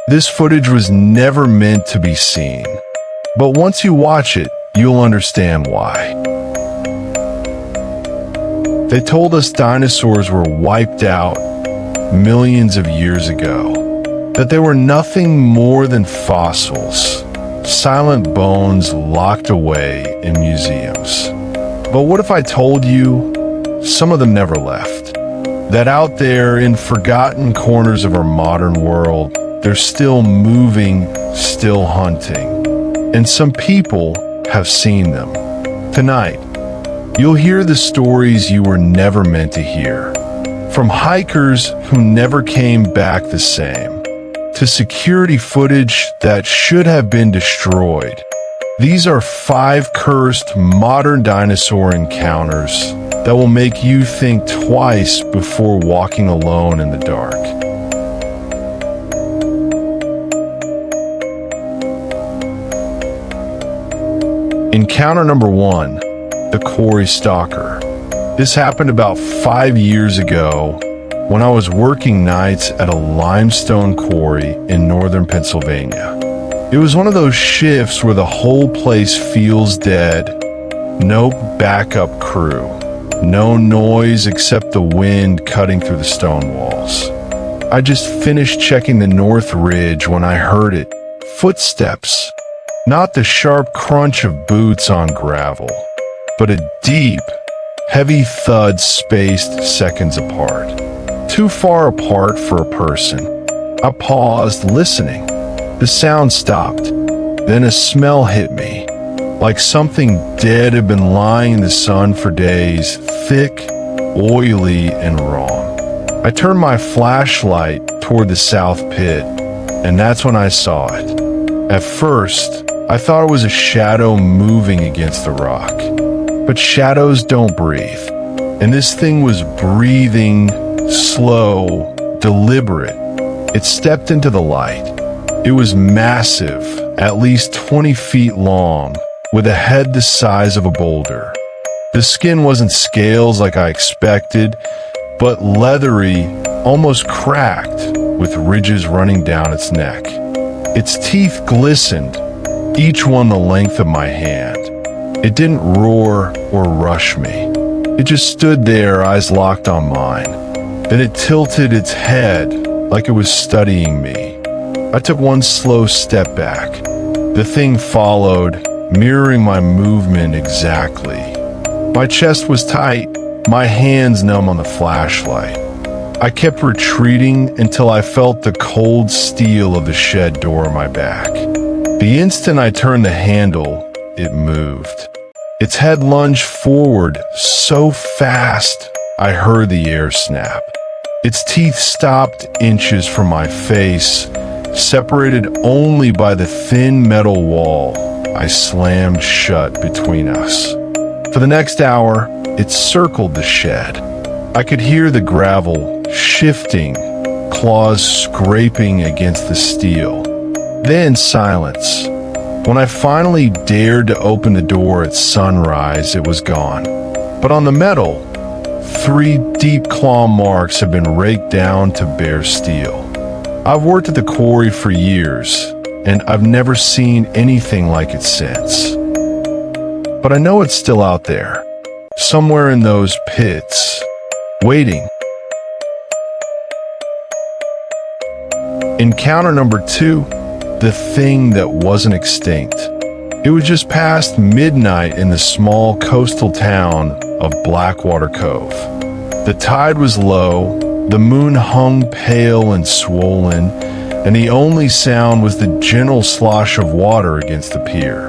This footage was never meant to be seen, but once you watch it, you'll understand why. They told us dinosaurs were wiped out millions of years ago, that they were nothing more than fossils, silent bones locked away in museums. But what if I told you some of them never left? That out there in forgotten corners of our modern world, they're still moving, still hunting. And some people have seen them. Tonight, you'll hear the stories you were never meant to hear. From hikers who never came back the same, to security footage that should have been destroyed. These are 5 cursed modern dinosaur encounters that will make you think twice before walking alone in the dark. Encounter number 1, the quarry stalker. This happened about 5 years ago when I was working nights at a limestone quarry in northern Pennsylvania. It was one of those shifts where the whole place feels dead, no backup crew, no noise except the wind cutting through the stone walls. I just finished checking the north ridge when I heard it. Footsteps. Not the sharp crunch of boots on gravel, but a deep, heavy thud spaced seconds apart. Too far apart for a person. I paused, listening. The sound stopped. Then a smell hit me, like something dead had been lying in the sun for days, thick, oily, and raw. I turned my flashlight toward the south pit, and that's when I saw it. At first, I thought it was a shadow moving against the rock. But shadows don't breathe, and this thing was breathing, slow, deliberate. It stepped into the light. It was massive, at least 20 feet long, with a head the size of a boulder. The skin wasn't scales like I expected, but leathery, almost cracked, with ridges running down its neck. Its teeth glistened, each one the length of my hand. It didn't roar or rush me. It just stood there, eyes locked on mine. Then it tilted its head like it was studying me. I took one slow step back. The thing followed, mirroring my movement exactly. My chest was tight, my hands numb on the flashlight. I kept retreating until I felt the cold steel of the shed door on my back. The instant I turned the handle, it moved. Its head lunged forward so fast, I heard the air snap. Its teeth stopped inches from my face, separated only by the thin metal wall I slammed shut between us. For the next hour, it circled the shed. I could hear the gravel shifting, claws scraping against the steel. Then silence. When I finally dared to open the door at sunrise, it was gone. But on the metal, 3 deep claw marks had been raked down to bare steel. I've worked at the quarry for years, and I've never seen anything like it since. But I know it's still out there, somewhere in those pits, waiting. Encounter number 2, the thing that wasn't extinct. It was just past midnight in the small coastal town of Blackwater Cove. The tide was low, the moon hung pale and swollen, and the only sound was the gentle slosh of water against the pier.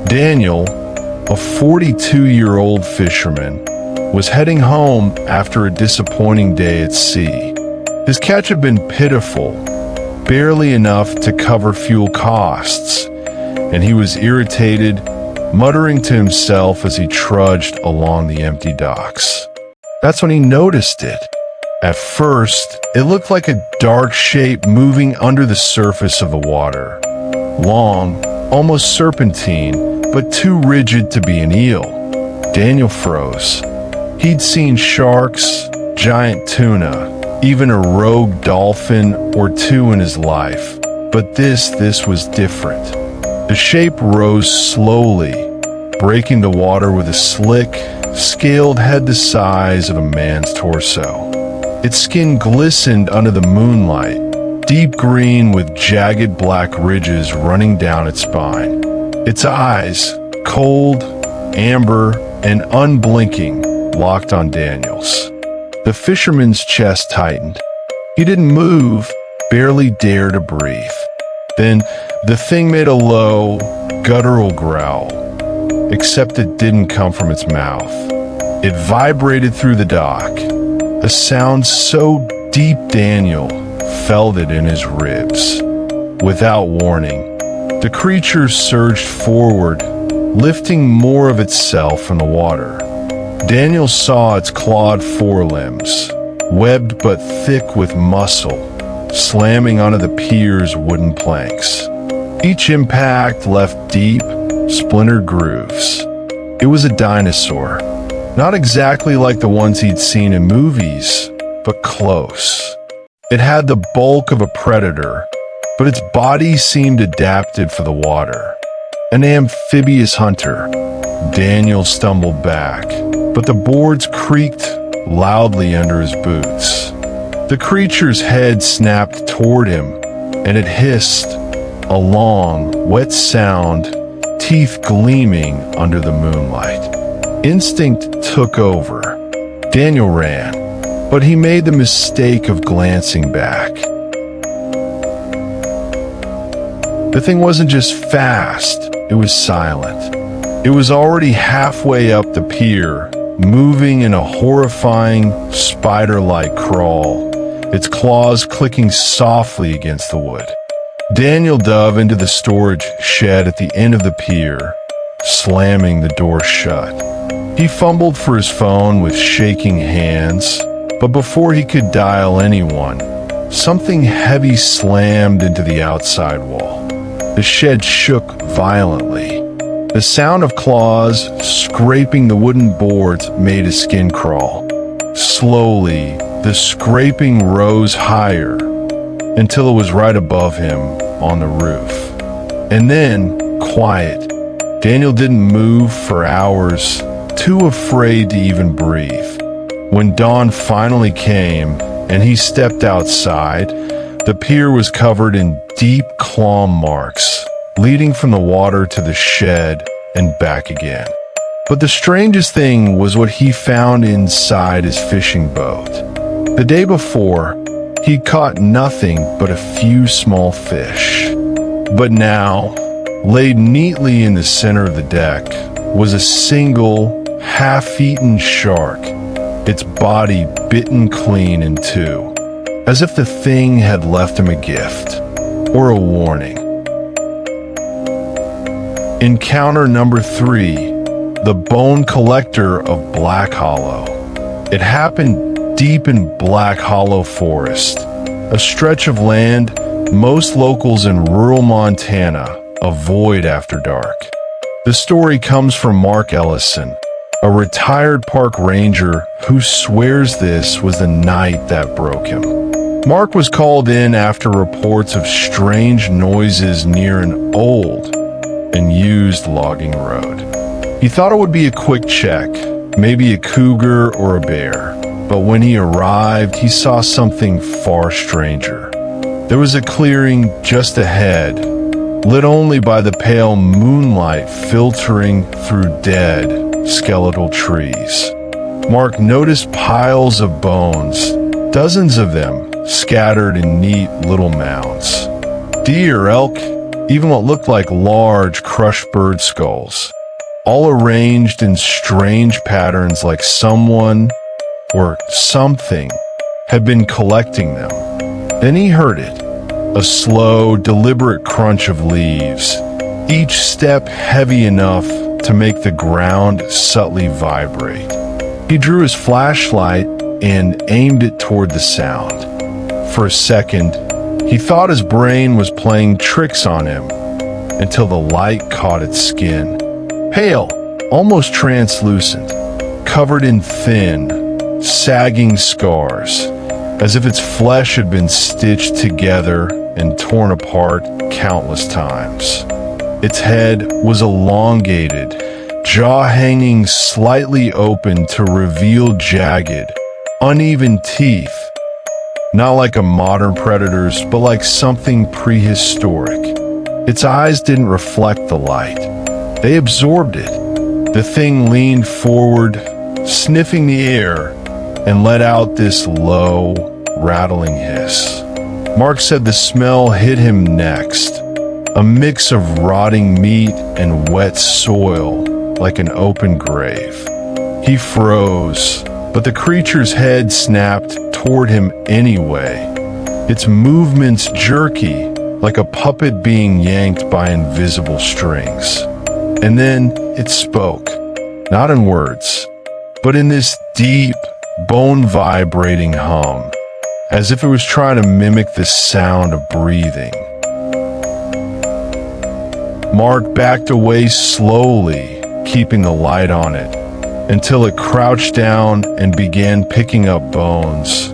Daniel, a 42-year-old fisherman, was heading home after a disappointing day at sea. His catch had been pitiful, barely enough to cover fuel costs, and he was irritated, muttering to himself as he trudged along the empty docks. That's when he noticed it. At first, it looked like a dark shape moving under the surface of the water. Long, almost serpentine, but too rigid to be an eel. Daniel froze. He'd seen sharks, giant tuna, even a rogue dolphin or 2 in his life, But this was different. The shape rose slowly, breaking the water with a slick, scaled head the size of a man's torso. Its skin glistened under the moonlight, deep green with jagged black ridges running down its spine. Its eyes, cold, amber, and unblinking, locked on Daniel's. The fisherman's chest tightened. He didn't move, barely dare to breathe. Then the thing made a low, guttural growl, except it didn't come from its mouth. It vibrated through the dock, a sound so deep Daniel felt it in his ribs. Without warning, the creature surged forward, lifting more of itself from the water. Daniel saw its clawed forelimbs, webbed but thick with muscle, slamming onto the pier's wooden planks. Each impact left deep, splintered grooves. It was a dinosaur, not exactly like the ones he'd seen in movies, but close. It had the bulk of a predator, but its body seemed adapted for the water. An amphibious hunter. Daniel stumbled back, but the boards creaked loudly under his boots. The creature's head snapped toward him, and it hissed, a long, wet sound, teeth gleaming under the moonlight. Instinct took over. Daniel ran, but he made the mistake of glancing back. The thing wasn't just fast, it was silent. It was already halfway up the pier, moving in a horrifying, spider-like crawl, its claws clicking softly against the wood. Daniel dove into the storage shed at the end of the pier, slamming the door shut. He fumbled for his phone with shaking hands, but before he could dial anyone, something heavy slammed into the outside wall. The shed shook violently. The sound of claws scraping the wooden boards made his skin crawl. Slowly, the scraping rose higher until it was right above him on the roof. And then, quiet. Daniel didn't move for hours, too afraid to even breathe. When dawn finally came and he stepped outside, the pier was covered in deep claw marks, leading from the water to the shed and back again. But the strangest thing was what he found inside his fishing boat. The day before, he caught nothing but a few small fish. But now, laid neatly in the center of the deck, was a single, half-eaten shark, its body bitten clean in two, as if the thing had left him a gift, or a warning. Encounter number 3, the bone collector of Black Hollow. It happened deep in Black Hollow Forest, a stretch of land most locals in rural Montana avoid after dark. The story comes from Mark Ellison, a retired park ranger who swears this was the night that broke him. Mark was called in after reports of strange noises near an old and used logging road. He thought it would be a quick check, maybe a cougar or a bear, but when he arrived, he saw something far stranger. There was a clearing just ahead, lit only by the pale moonlight filtering through dead, skeletal trees. Mark noticed piles of bones, dozens of them scattered in neat little mounds. Deer, elk, even what looked like large crushed bird skulls, all arranged in strange patterns like someone or something had been collecting them. Then he heard it, a slow, deliberate crunch of leaves, each step heavy enough to make the ground subtly vibrate. He drew his flashlight and aimed it toward the sound. For a second, he thought his brain was playing tricks on him, until the light caught its skin. Pale, almost translucent, covered in thin, sagging scars, as if its flesh had been stitched together and torn apart countless times. Its head was elongated, jaw hanging slightly open to reveal jagged, uneven teeth. Not like a modern predator's, but like something prehistoric. Its eyes didn't reflect the light. They absorbed it. The thing leaned forward, sniffing the air, and let out this low, rattling hiss. Mark said the smell hit him next, a mix of rotting meat and wet soil, like an open grave. He froze, but the creature's head snapped toward him anyway, its movements jerky, like a puppet being yanked by invisible strings. And then it spoke, not in words, but in this deep, bone-vibrating hum, as if it was trying to mimic the sound of breathing. Mark backed away slowly, keeping the light on it, until it crouched down and began picking up bones,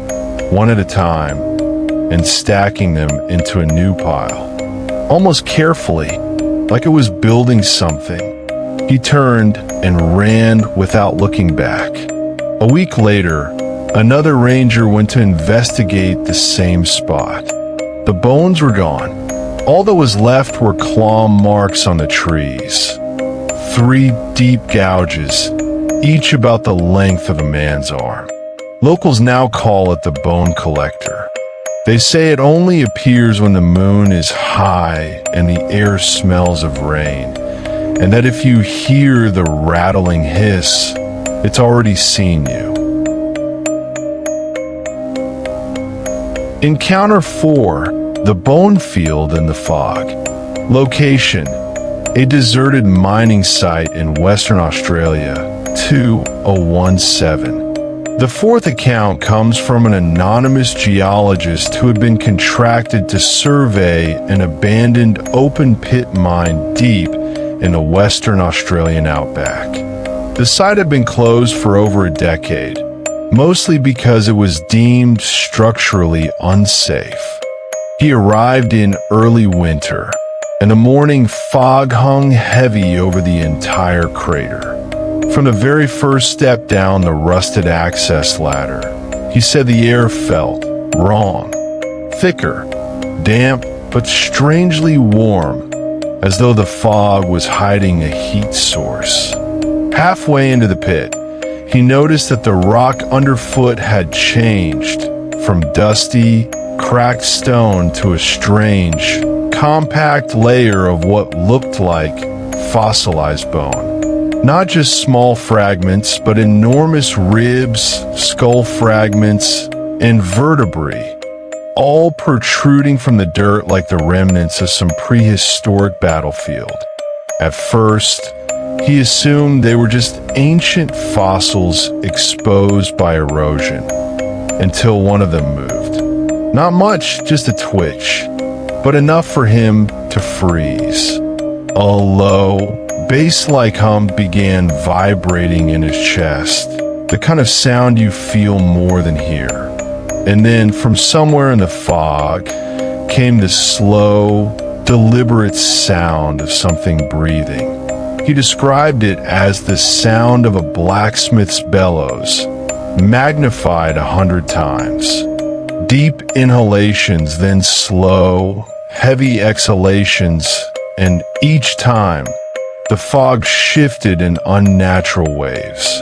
one at a time, and stacking them into a new pile. Almost carefully, like it was building something. He turned and ran without looking back. A week later, another ranger went to investigate the same spot. The bones were gone. All that was left were claw marks on the trees. 3 deep gouges, each about the length of a man's arm. Locals now call it the bone collector. They say it only appears when the moon is high and the air smells of rain, and that if you hear the rattling hiss, it's already seen you. Encounter 4, the bone field in the fog. Location, a deserted mining site in Western Australia, 2017. The 4th account comes from an anonymous geologist who had been contracted to survey an abandoned open-pit mine deep in the Western Australian outback. The site had been closed for over a decade, mostly because it was deemed structurally unsafe. He arrived in early winter, and the morning fog hung heavy over the entire crater. From the very first step down the rusted access ladder, he said the air felt wrong, thicker, damp, but strangely warm, as though the fog was hiding a heat source. Halfway into the pit, he noticed that the rock underfoot had changed from dusty, cracked stone to a strange, compact layer of what looked like fossilized bone. Not just small fragments, but enormous ribs, skull fragments, and vertebrae, all protruding from the dirt like the remnants of some prehistoric battlefield. At first, he assumed they were just ancient fossils exposed by erosion, until one of them moved. Not much, just a twitch, but enough for him to freeze. A low, bass-like hum began vibrating in his chest, the kind of sound you feel more than hear. And then from somewhere in the fog came the slow, deliberate sound of something breathing. He described it as the sound of a blacksmith's bellows, magnified 100 times. Deep inhalations, then slow, heavy exhalations, and each time, the fog shifted in unnatural waves.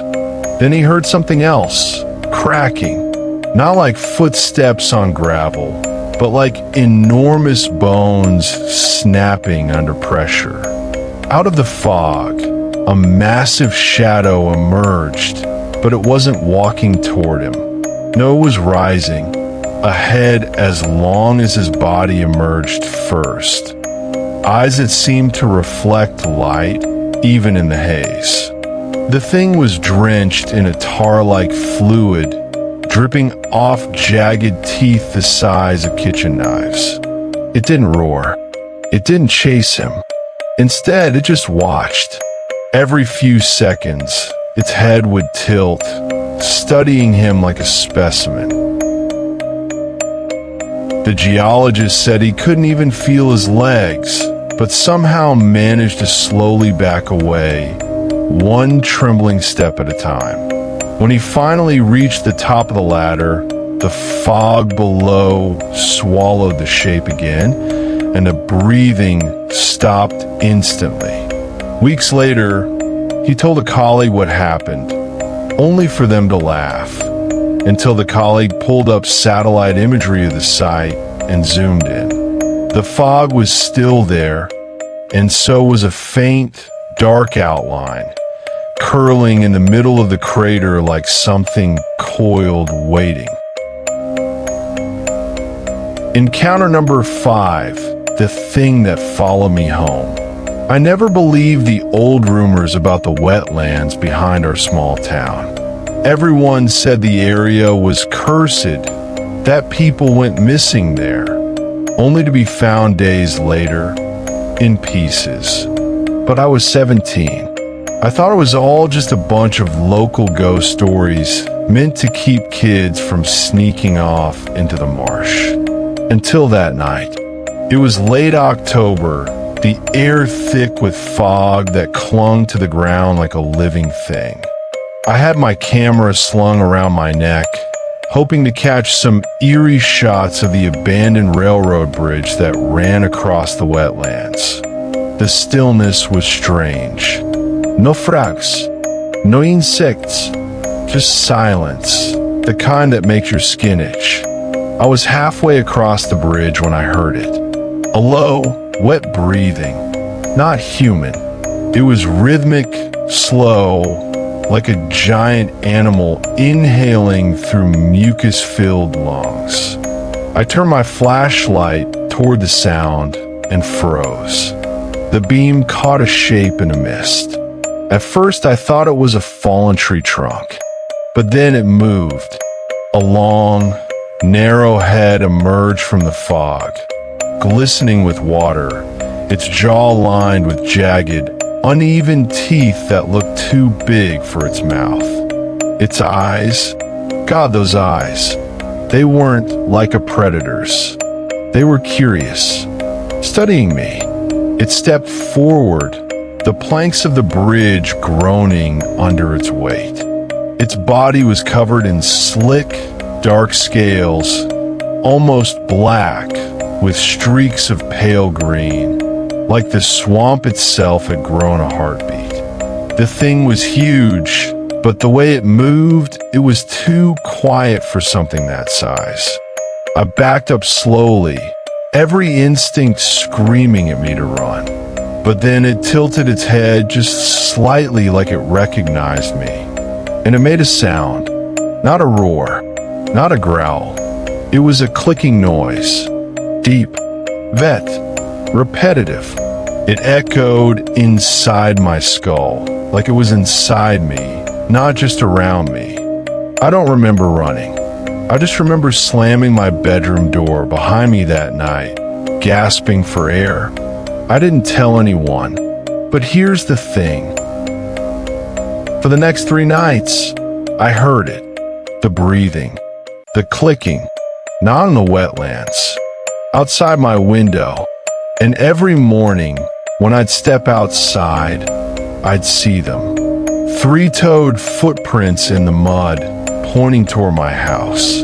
Then he heard something else, cracking, not like footsteps on gravel, but like enormous bones snapping under pressure. Out of the fog, a massive shadow emerged, but it wasn't walking toward him. No, it was rising, a head as long as his body emerged first. Eyes that seemed to reflect light, even in the haze. The thing was drenched in a tar-like fluid, dripping off jagged teeth the size of kitchen knives. It didn't roar. It didn't chase him. Instead, it just watched. Every few seconds, its head would tilt, studying him like a specimen. The geologist said he couldn't even feel his legs, but somehow managed to slowly back away, one trembling step at a time. When he finally reached the top of the ladder, the fog below swallowed the shape again, and the breathing stopped instantly. Weeks later, he told a colleague what happened, only for them to laugh, until the colleague pulled up satellite imagery of the site and zoomed in. The fog was still there, and so was a faint, dark outline, curling in the middle of the crater like something coiled waiting. Encounter number 5, the thing that followed me home. I never believed the old rumors about the wetlands behind our small town. Everyone said the area was cursed, that people went missing there, only to be found days later, in pieces. But I was 17. I thought it was all just a bunch of local ghost stories meant to keep kids from sneaking off into the marsh. Until that night. It was late October, the air thick with fog that clung to the ground like a living thing. I had my camera slung around my neck, hoping to catch some eerie shots of the abandoned railroad bridge that ran across the wetlands. The stillness was strange. No frogs, no insects, just silence, the kind that makes your skin itch. I was halfway across the bridge when I heard it. A low, wet breathing, not human. It was rhythmic, slow, like a giant animal inhaling through mucus-filled lungs. I turned my flashlight toward the sound and froze. The beam caught a shape in a mist. At first, I thought it was a fallen tree trunk, but then it moved. A long, narrow head emerged from the fog, glistening with water, its jaw lined with jagged, uneven teeth that looked too big for its mouth. Its eyes, God, those eyes, they weren't like a predator's. They were curious, studying me. It stepped forward, the planks of the bridge groaning under its weight. Its body was covered in slick, dark scales, almost black, with streaks of pale green, like the swamp itself had grown a heartbeat. The thing was huge, but the way it moved, it was too quiet for something that size. I backed up slowly, every instinct screaming at me to run. But then it tilted its head just slightly like it recognized me. And it made a sound, not a roar, not a growl. It was a clicking noise. Deep, vet, repetitive. It echoed inside my skull, like it was inside me, not just around me. I don't remember running. I just remember slamming my bedroom door behind me that night, gasping for air. I didn't tell anyone, but here's the thing. For the next 3 nights, I heard it. The breathing, the clicking, not in the wetlands, outside my window, and every morning when I'd step outside, I'd see them. 3-toed footprints in the mud pointing toward my house.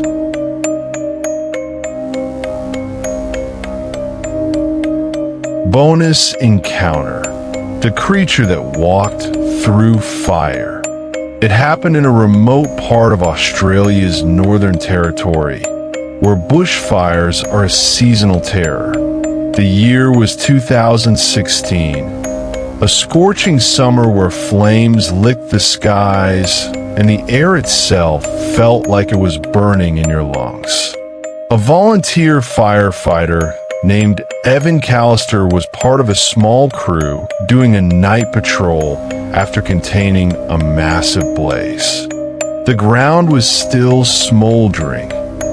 Bonus encounter. The creature that walked through fire. It happened in a remote part of Australia's Northern Territory, where bushfires are a seasonal terror. The year was 2016, a scorching summer where flames licked the skies and the air itself felt like it was burning in your lungs. A volunteer firefighter named Evan Callister was part of a small crew doing a night patrol after containing a massive blaze. The ground was still smoldering.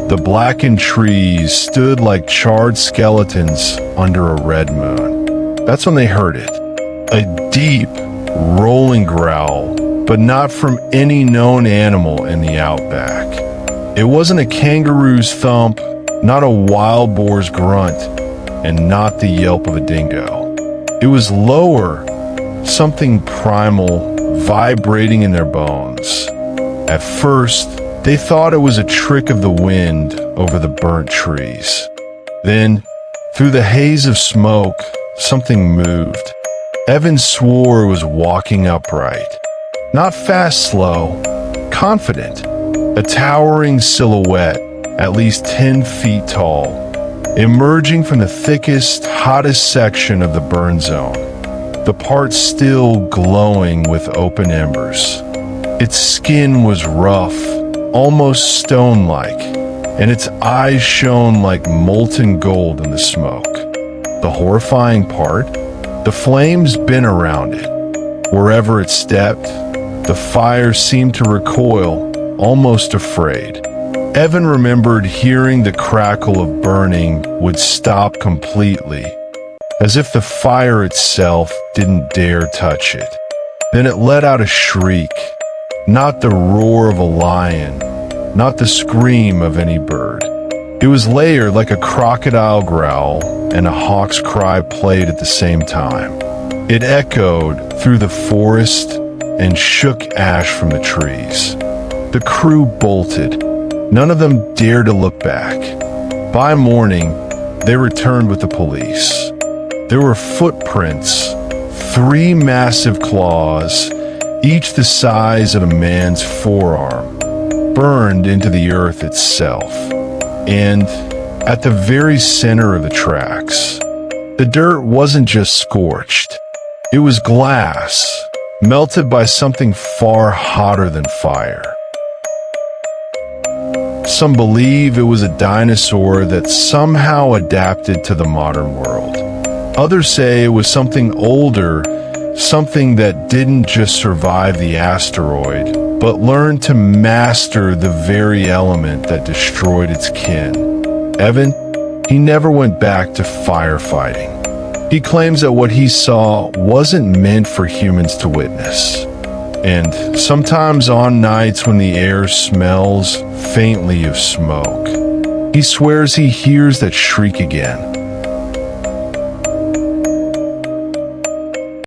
The blackened trees stood like charred skeletons under a red moon. That's when they heard it. A deep, rolling growl, but not from any known animal in the outback. It wasn't a kangaroo's thump, not a wild boar's grunt, and not the yelp of a dingo. It was lower, something primal, vibrating in their bones. At first, they thought it was a trick of the wind over the burnt trees. Then, through the haze of smoke, something moved. Evan swore it was walking upright. Not fast, slow, confident. A towering silhouette, at least 10 feet tall, emerging from the thickest, hottest section of the burn zone, the part still glowing with open embers. Its skin was rough, almost stone-like, and its eyes shone like molten gold in the smoke. The horrifying part? The flames bent around it. Wherever it stepped, the fire seemed to recoil, almost afraid. Evan remembered hearing the crackle of burning would stop completely, as if the fire itself didn't dare touch it. Then it let out a shriek, not the roar of a lion, not the scream of any bird. It was layered like a crocodile growl and a hawk's cry played at the same time. It echoed through the forest and shook ash from the trees. The crew bolted. None of them dared to look back. By morning, they returned with the police. There were footprints, 3 massive claws, each the size of a man's forearm, burned into the earth itself. And at the very center of the tracks, the dirt wasn't just scorched. It was glass, melted by something far hotter than fire. Some believe it was a dinosaur that somehow adapted to the modern world. Others say it was something older, something that didn't just survive the asteroid, but learned to master the very element that destroyed its kin. Evan, he never went back to firefighting. He claims that what he saw wasn't meant for humans to witness. And sometimes on nights when the air smells faintly of smoke, he swears he hears that shriek again.